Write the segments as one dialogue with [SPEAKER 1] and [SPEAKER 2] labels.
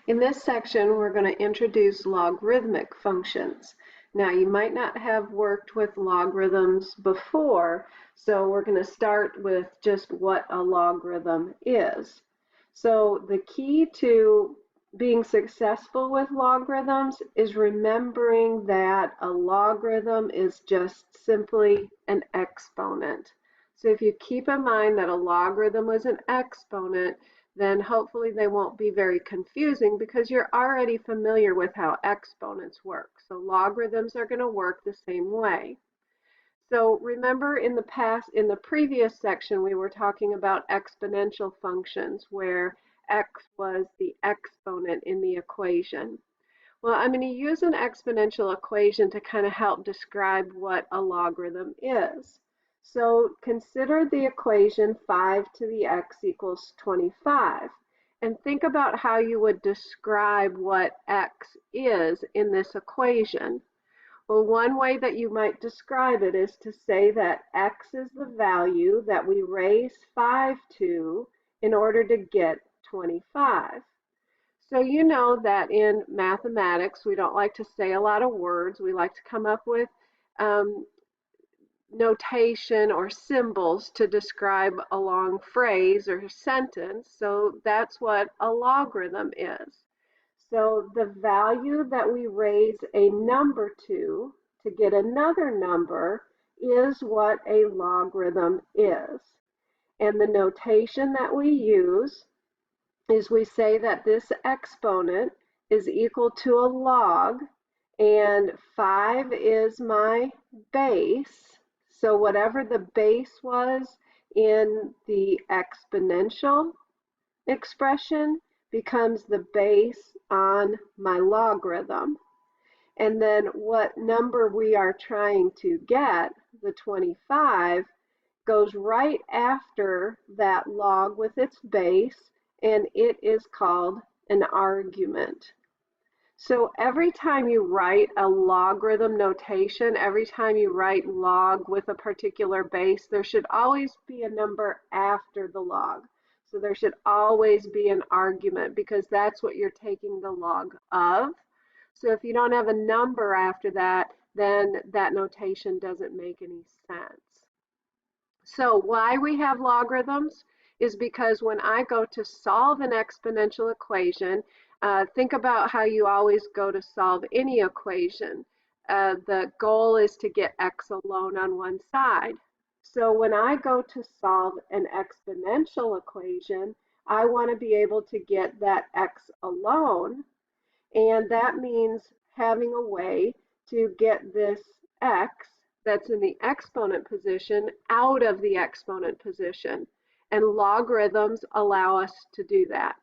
[SPEAKER 1] In this section, we're going to introduce logarithmic functions. Now, you might not have worked with logarithms before, so we're going to start with just what a logarithm is. So the key to being successful with logarithms is remembering that a logarithm is just simply an exponent. So if you keep in mind that a logarithm was an exponent, then hopefully they won't be very confusing because you're already familiar with how exponents work. So logarithms are going to work the same way. So remember in the previous section, we were talking about exponential functions where x was the exponent in the equation. Well, I'm going to use an exponential equation to kind of help describe what a logarithm is. So consider the equation 5 to the x equals 25. And think about how you would describe what x is in this equation. Well, one way that you might describe it is to say that x is the value that we raise 5 to in order to get 25. So you know that in mathematics, we don't like to say a lot of words. We like to come up with notation or symbols to describe a long phrase or sentence. So that's what a logarithm is. So the value that we raise a number to get another number is what a logarithm is. And the notation that we use is we say that this exponent is equal to a log, and 5 is my base. So whatever the base was in the exponential expression becomes the base on my logarithm. And then what number we are trying to get, the 25, goes right after that log with its base, and it is called an argument. So every time you write a logarithm notation, every time you write log with a particular base, there should always be a number after the log. So there should always be an argument because that's what you're taking the log of. So if you don't have a number after that, then that notation doesn't make any sense. So why we have logarithms is because when I go to solve an exponential equation, think about how you always go to solve any equation. The goal is to get x alone on one side. So when I go to solve an exponential equation, I want to be able to get that x alone, and that means having a way to get this x that's in the exponent position out of the exponent position. And logarithms allow us to do that.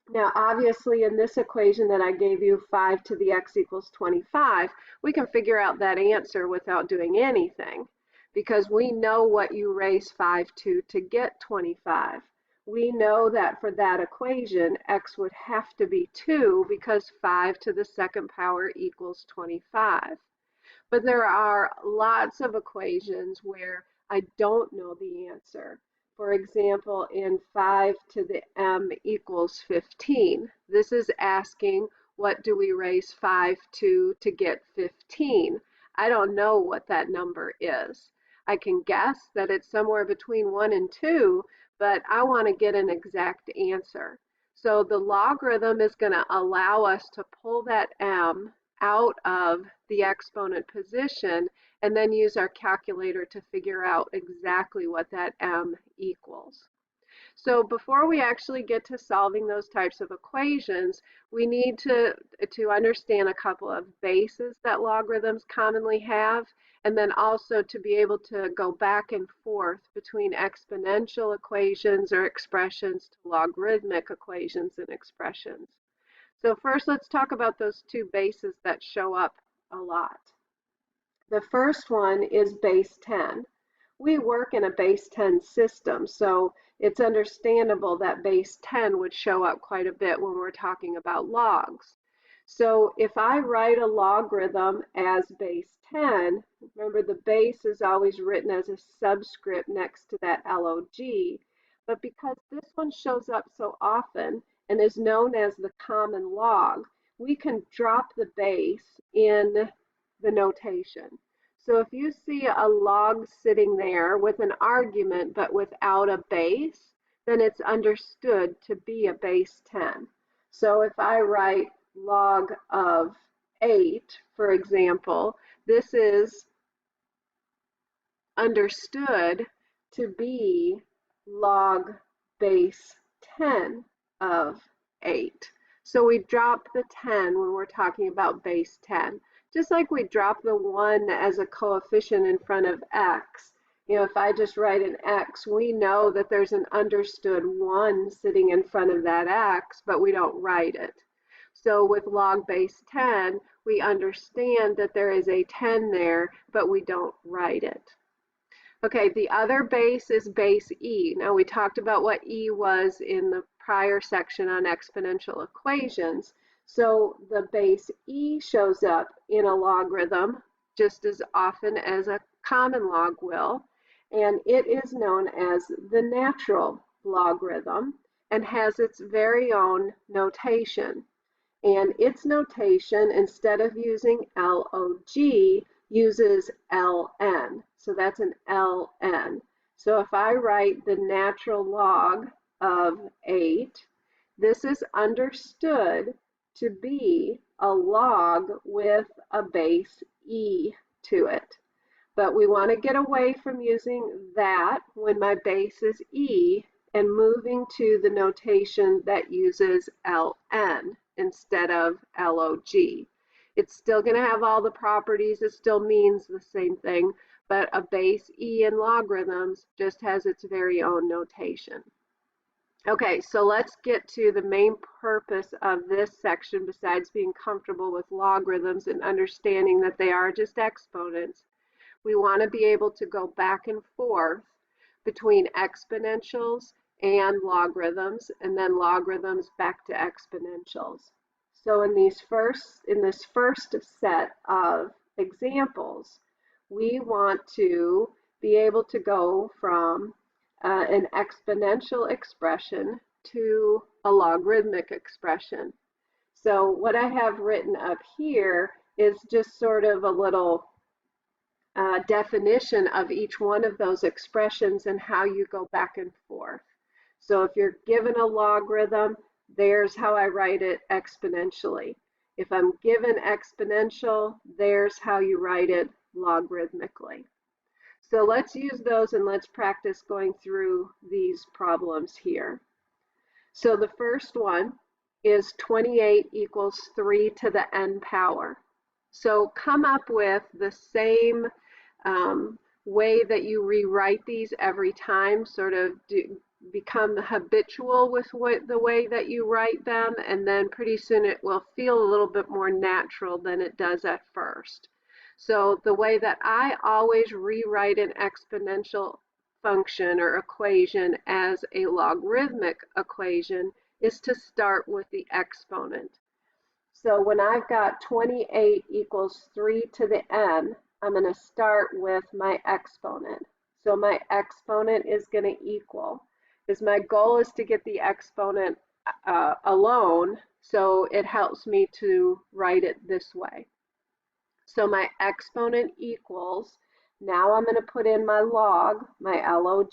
[SPEAKER 1] Now, obviously, in this equation that I gave you, 5 to the x equals 25, we can figure out that answer without doing anything because we know what you raise 5 to get 25. We know that for that equation, x would have to be 2 because 5 to the second power equals 25. But there are lots of equations where I don't know the answer. For example, in 5 to the m equals 15, this is asking what do we raise 5 to get 15. I don't know what that number is. I can guess that it's somewhere between 1 and 2, but I want to get an exact answer. So the logarithm is going to allow us to pull that m out of the exponent position and then use our calculator to figure out exactly what that m equals. So before we actually get to solving those types of equations, we need to understand a couple of bases that logarithms commonly have, and then also to be able to go back and forth between exponential equations or expressions to logarithmic equations and expressions. So first, let's talk about those two bases that show up a lot. The first one is base 10. We work in a base 10 system, so it's understandable that base 10 would show up quite a bit when we're talking about logs. So if I write a logarithm as base 10, remember the base is always written as a subscript next to that log, but because this one shows up so often, and is known as the common log, we can drop the base in the notation. So if you see a log sitting there with an argument but without a base, then it's understood to be a base 10. So if I write log of 8, for example, this is understood to be log base 10 of 8. So we drop the 10 when we're talking about base 10. Just like we drop the 1 as a coefficient in front of x. You know, if I just write an x, we know that there's an understood 1 sitting in front of that x, but we don't write it. So with log base 10, we understand that there is a 10 there, but we don't write it. Okay, the other base is base e. Now we talked about what e was in the prior section on exponential equations. So the base e shows up in a logarithm just as often as a common log will, and it is known as the natural logarithm and has its very own notation. And its notation, instead of using log, uses ln. So that's an ln. So if I write the natural log of 8, this is understood to be a log with a base e to it. But we want to get away from using that when my base is e and moving to the notation that uses ln instead of log. It's still going to have all the properties, it still means the same thing, but a base e in logarithms just has its very own notation. Okay, so let's get to the main purpose of this section besides being comfortable with logarithms and understanding that they are just exponents. We want to be able to go back and forth between exponentials and logarithms, and then logarithms back to exponentials. So in this first set of examples, we want to be able to go from an exponential expression to a logarithmic expression. So what I have written up here is just sort of a little definition of each one of those expressions and how you go back and forth. So if you're given a logarithm, there's how I write it exponentially. If I'm given exponential, there's how you write it logarithmically. So let's use those and let's practice going through these problems here. So the first one is 28 equals 3 to the n power. So come up with the same way that you rewrite these every time, sort of become habitual with the way that you write them, and then pretty soon it will feel a little bit more natural than it does at first. So the way that I always rewrite an exponential function or equation as a logarithmic equation is to start with the exponent. So when I've got 28 equals 3 to the n, I'm going to start with my exponent. So my exponent is going to equal, because my goal is to get the exponent alone, so it helps me to write it this way. So my exponent equals, now I'm going to put in my log, my log,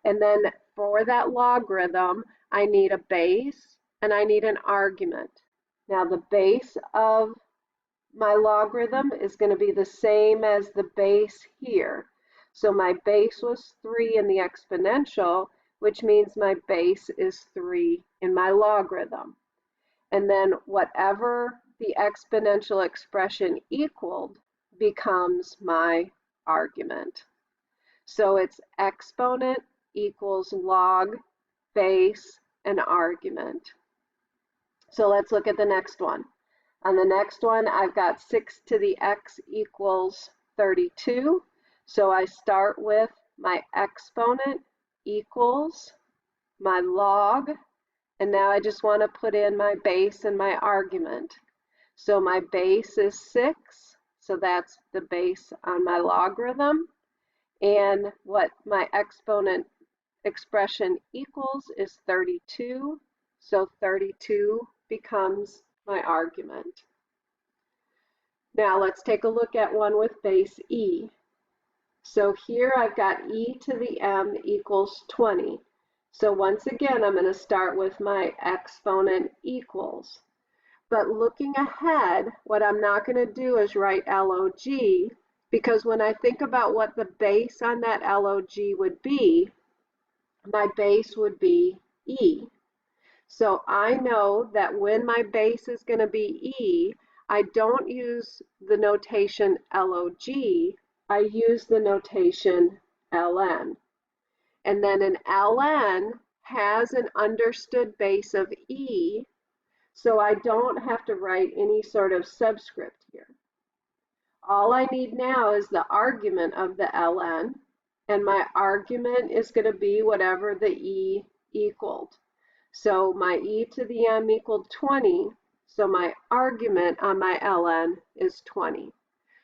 [SPEAKER 1] and then for that logarithm, I need a base and I need an argument. Now the base of my logarithm is going to be the same as the base here. So my base was 3 in the exponential, which means my base is 3 in my logarithm. And then whatever the exponential expression equaled becomes my argument. So it's exponent equals log, base, and argument. So let's look at the next one. On the next one, I've got 6 to the x equals 32. So I start with my exponent equals my log, and now I just want to put in my base and my argument. So my base is 6, so that's the base on my logarithm. And what my exponent expression equals is 32. So 32 becomes my argument. Now let's take a look at one with base e. So here I've got e to the m equals 20. So once again, I'm going to start with my exponent equals. But looking ahead, what I'm not going to do is write log, because when I think about what the base on that log would be, my base would be e. So I know that when my base is going to be e, I don't use the notation log, I use the notation ln. And then an ln has an understood base of e, so I don't have to write any sort of subscript here. All I need now is the argument of the ln, and my argument is going to be whatever the e equaled. So my e to the m equaled 20, so my argument on my ln is 20.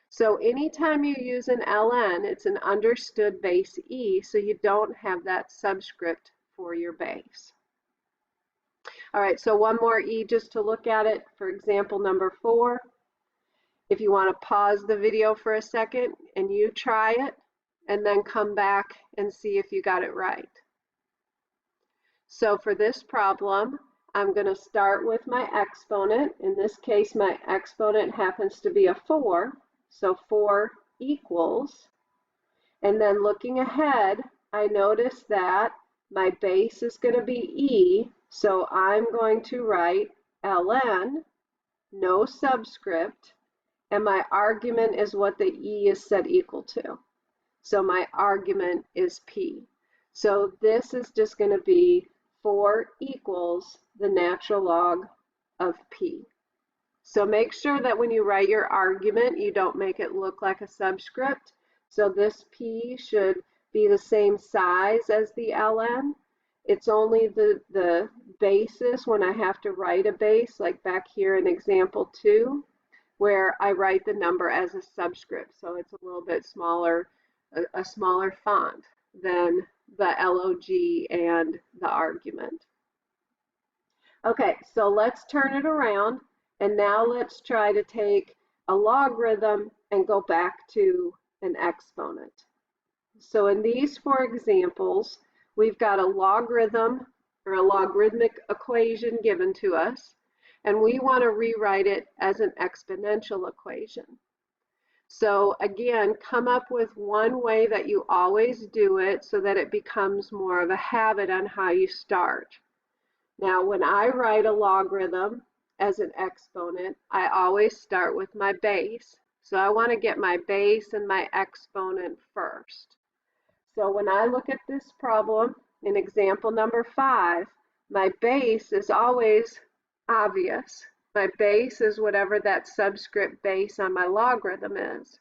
[SPEAKER 1] So anytime you use an ln, it's an understood base e, so you don't have that subscript for your base. All right, so one more e just to look at it. For example, number 4. If you want to pause the video for a second and you try it, and then come back and see if you got it right. So for this problem, I'm going to start with my exponent. In this case, my exponent happens to be a 4, so 4 equals. And then looking ahead, I notice that my base is going to be e, so I'm going to write ln, no subscript, and my argument is what the e is set equal to. So my argument is p. So this is just going to be 4 equals the natural log of p. So make sure that when you write your argument, you don't make it look like a subscript. So this p should be the same size as the ln. It's only the basis when I have to write a base, like back here in example 2, where I write the number as a subscript. So it's a little bit smaller, a smaller font than the log and the argument. Okay, so let's turn it around, and now let's try to take a logarithm and go back to an exponent. So in these 4 examples, we've got a logarithm or a logarithmic equation given to us, and we want to rewrite it as an exponential equation. So again, come up with one way that you always do it so that it becomes more of a habit on how you start. Now, when I write a logarithm as an exponent, I always start with my base. So I want to get my base and my exponent first. So when I look at this problem in example number 5, my base is always obvious. My base is whatever that subscript base on my logarithm is.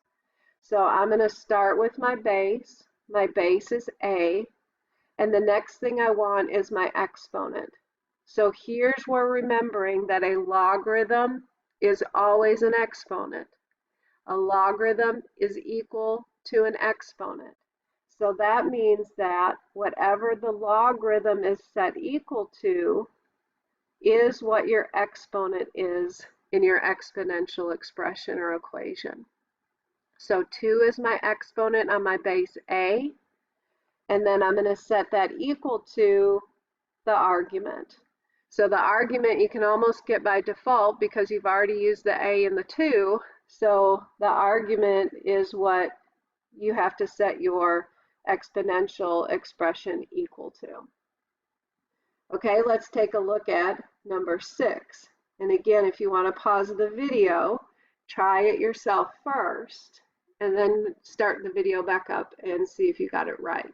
[SPEAKER 1] So I'm going to start with my base. My base is a, and the next thing I want is my exponent. So here's where remembering that a logarithm is always an exponent. A logarithm is equal to an exponent. So that means that whatever the logarithm is set equal to is what your exponent is in your exponential expression or equation. So 2 is my exponent on my base a, and then I'm going to set that equal to the argument. So the argument you can almost get by default because you've already used the a and the 2, so the argument is what you have to set your exponential expression equal to. Okay, let's take a look at number 6. And again, if you want to pause the video, try it yourself first, and then start the video back up and see if you got it right.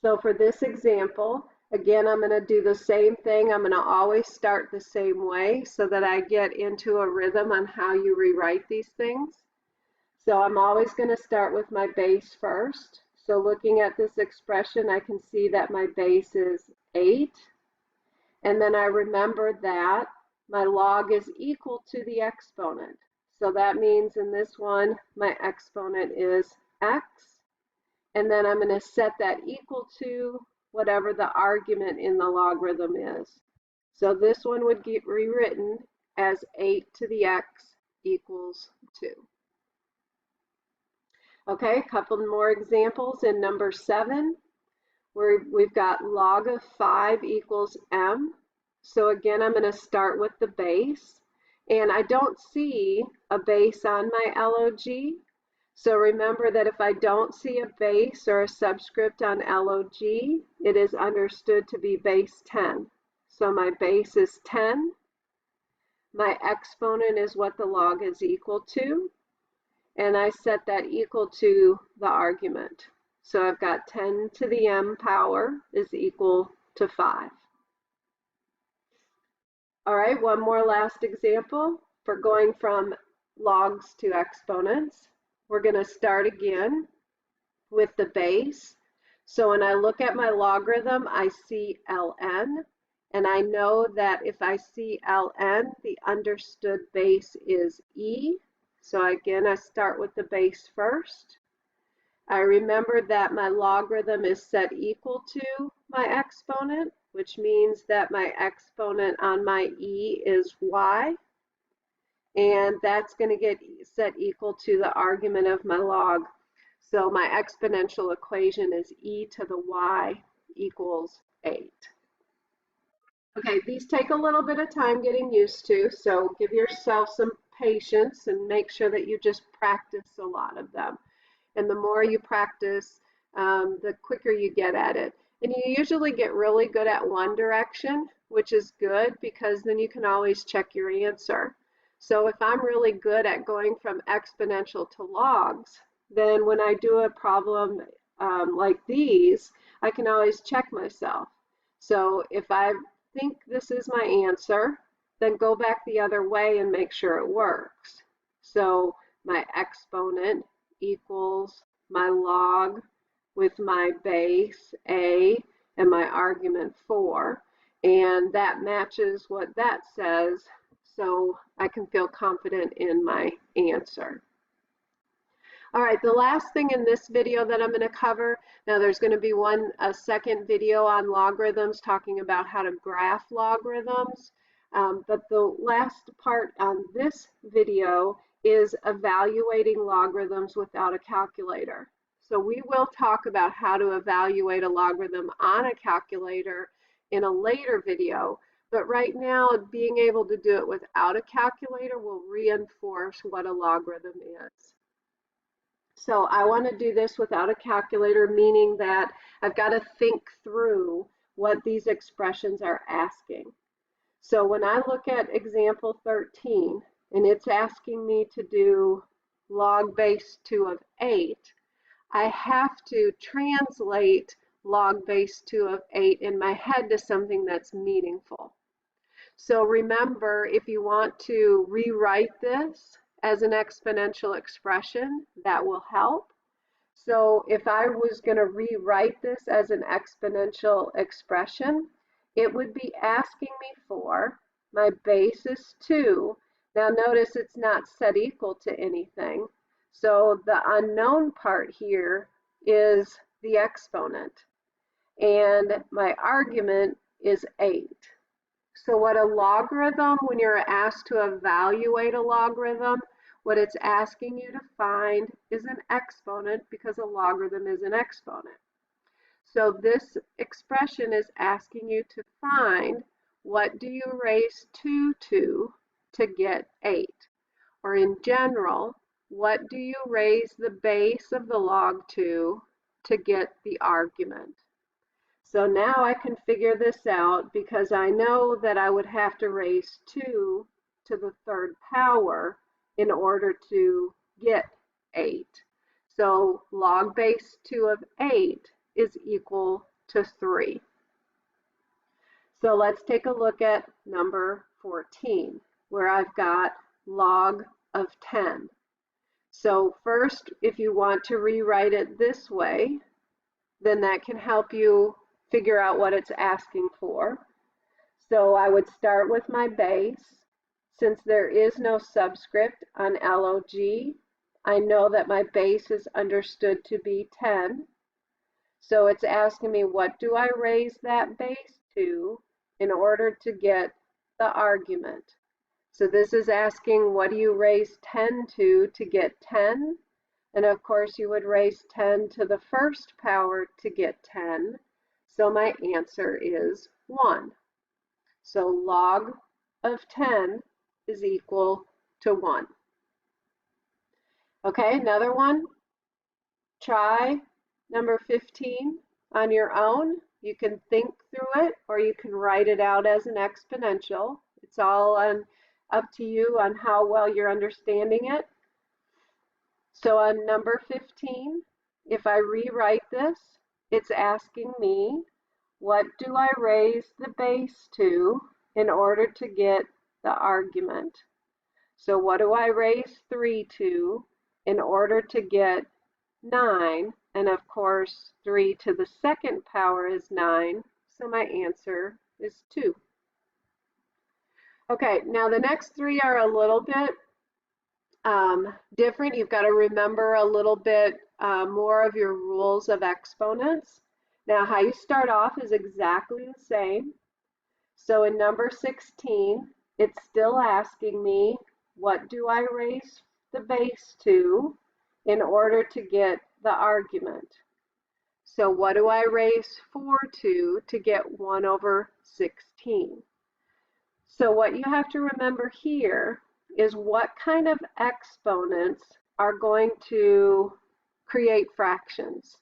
[SPEAKER 1] So for this example, again, I'm going to do the same thing. I'm going to always start the same way so that I get into a rhythm on how you rewrite these things. So I'm always going to start with my base first. So looking at this expression, I can see that my base is 8. And then I remember that my log is equal to the exponent. So that means in this one, my exponent is x. And then I'm going to set that equal to whatever the argument in the logarithm is. So this one would get rewritten as 8 to the x equals 2. Okay, a couple more examples in number 7, where we've got log of 5 equals m. So again, I'm going to start with the base, and I don't see a base on my log. So remember that if I don't see a base or a subscript on log, it is understood to be base 10. So my base is 10. My exponent is what the log is equal to, and I set that equal to the argument. So I've got 10 to the m power is equal to 5. All right, one more last example for going from logs to exponents. We're going to start again with the base. So when I look at my logarithm, I see ln, and I know that if I see ln, the understood base is e. So again, I start with the base first. I remember that my logarithm is set equal to my exponent, which means that my exponent on my e is y, and that's going to get set equal to the argument of my log. So my exponential equation is e to the y equals 8. Okay, these take a little bit of time getting used to, so give yourself some patience and make sure that you just practice a lot of them. And the more you practice, the quicker you get at it. And you usually get really good at one direction, which is good because then you can always check your answer. So if I'm really good at going from exponential to logs, then when I do a problem like these, I can always check myself. So if I think this is my answer, then go back the other way and make sure it works. So my exponent equals my log with my base a and my argument 4, and that matches what that says, so I can feel confident in my answer. All right, the last thing in this video that I'm going to cover, now there's going to be a second video on logarithms talking about how to graph logarithms, but the last part on this video is evaluating logarithms without a calculator. So we will talk about how to evaluate a logarithm on a calculator in a later video, but right now being able to do it without a calculator will reinforce what a logarithm is. So I want to do this without a calculator, meaning that I've got to think through what these expressions are asking. So when I look at example 13, and it's asking me to do log base 2 of 8, I have to translate log base 2 of 8 in my head to something that's meaningful. So remember, if you want to rewrite this as an exponential expression, that will help. So if I was going to rewrite this as an exponential expression, it would be asking me for my base is 2. Now notice it's not set equal to anything. So the unknown part here is the exponent. And my argument is 8. So what a logarithm, when you're asked to evaluate a logarithm, what it's asking you to find is an exponent because a logarithm is an exponent. So this expression is asking you to find what do you raise 2 to get 8? Or in general, what do you raise the base of the log to get the argument? So now I can figure this out because I know that I would have to raise 2 to the 3rd power in order to get 8. So log base 2 of 8 is equal to 3. So let's take a look at number 14, where I've got log of 10. So first, if you want to rewrite it this way, then that can help you figure out what it's asking for. So I would start with my base. Since there is no subscript on log, I know that my base is understood to be 10. So it's asking me, what do I raise that base to in order to get the argument? So this is asking, what do you raise 10 to get 10? And of course, you would raise 10 to the first power to get 10. So my answer is 1. So log of 10 is equal to 1. Okay, another one. Try number 15 on your own. You can think through it, or you can write it out as an exponential. It's all up to you on how well you're understanding it. So on number 15, if I rewrite this, it's asking me, what do I raise the base to in order to get the argument? So what do I raise 3 to in order to get 9? And of course, 3 to the second power is 9, so my answer is 2. Okay, now the next three are a little bit different. You've got to remember a little bit more of your rules of exponents. Now, how you start off is exactly the same. So in number 16, it's still asking me, what do I raise the base to in order to get the argument? So what do I raise 4 to get 1 over 16? So what you have to remember here is what kind of exponents are going to create fractions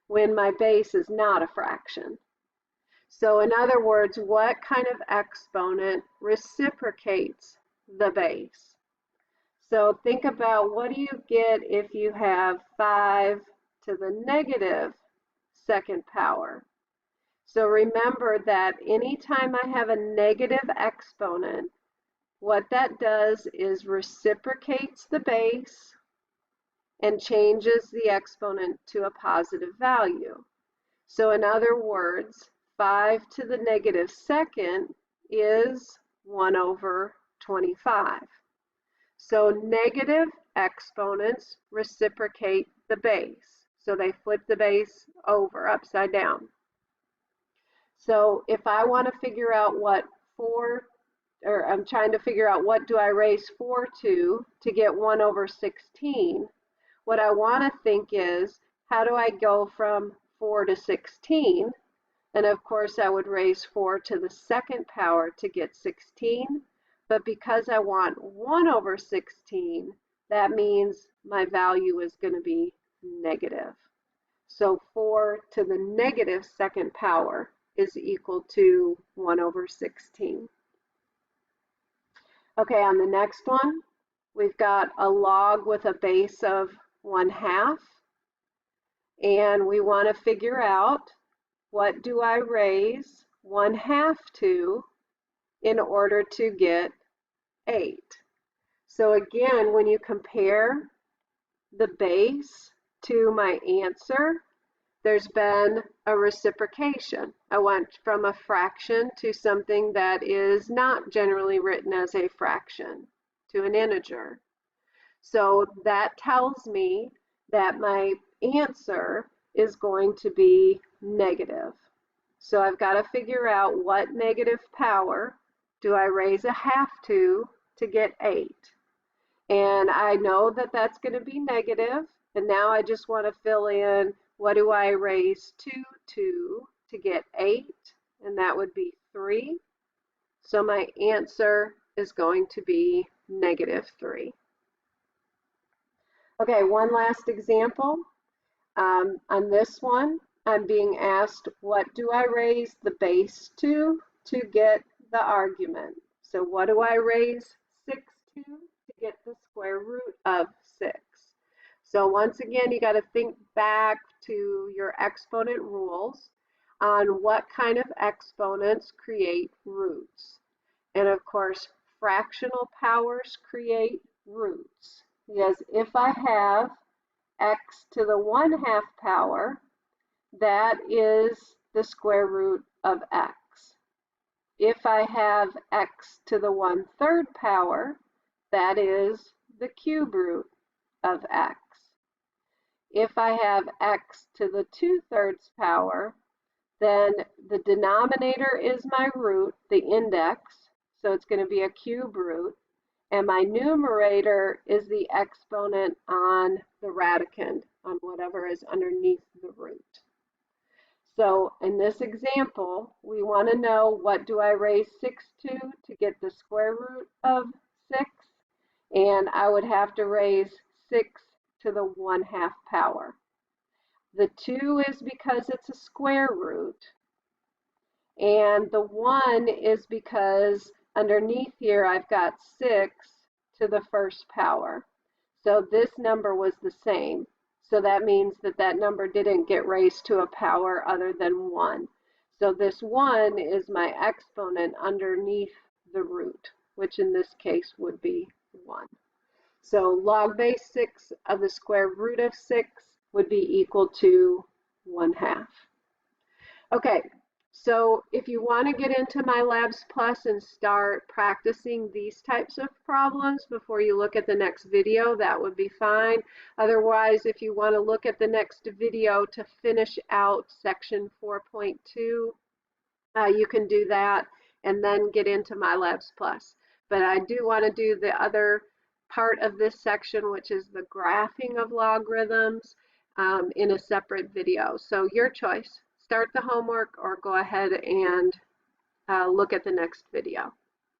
[SPEAKER 1] when my base is not a fraction. So in other words, what kind of exponent reciprocates the base? So think about, what do you get if you have 5 to the negative second power? So remember that anytime I have a negative exponent, what that does is reciprocates the base and changes the exponent to a positive value. So in other words, 5 to the negative second is 1 over 25. So negative exponents reciprocate the base. So they flip the base over, upside down. So if I want to figure out what I'm trying to figure out what do I raise 4 to get 1 over 16, what I want to think is, how do I go from 4 to 16? And of course, I would raise 4 to the second power to get 16. But because I want 1 over 16, that means my value is going to be negative. So 4 to the negative second power is equal to 1 over 16. Okay, on the next one, we've got a log with a base of 1/2. And we want to figure out, what do I raise 1/2 to in order to get 8? So again, when you compare the base to my answer, there's been a reciprocation. I went from a fraction to something that is not generally written as a fraction, to an integer. So that tells me that my answer is going to be negative. So I've got to figure out, what negative power do I raise 1/2 to get 8? And I know that that's going to be negative. And now I just want to fill in, what do I raise 2 to get 8? And that would be 3. So my answer is going to be -3. Okay, one last example. On this one, I'm being asked, what do I raise the base to get the argument? So what do I raise 6 to get the square root of 6? So once again, you got to think back to your exponent rules on what kind of exponents create roots. And of course, fractional powers create roots. Because if I have x to the 1/2 power, that is the square root of x. If I have x to the 1/3 power, that is the cube root of x. If I have x to the 2/3 power, then the denominator is my root, the index, so it's going to be a cube root, and my numerator is the exponent on the radicand, on whatever is underneath the root. So in this example, we want to know, what do I raise 6 to get the square root of 6? And I would have to raise 6 to the 1/2 power. The 2 is because it's a square root, and the 1 is because underneath here I've got 6 to the 1st power. So this number was the same. So that means that that number didn't get raised to a power other than 1. So this 1 is my exponent underneath the root, which in this case would be 1. So log base 6 of the square root of 6 would be equal to 1/2. Okay, so if you want to get into MyLabs Plus and start practicing these types of problems before you look at the next video, that would be fine. Otherwise, if you want to look at the next video to finish out section 4.2, you can do that and then get into MyLabs Plus. But I do want to do the other part of this section, which is the graphing of logarithms, in a separate video. So your choice. Start the homework or go ahead and look at the next video.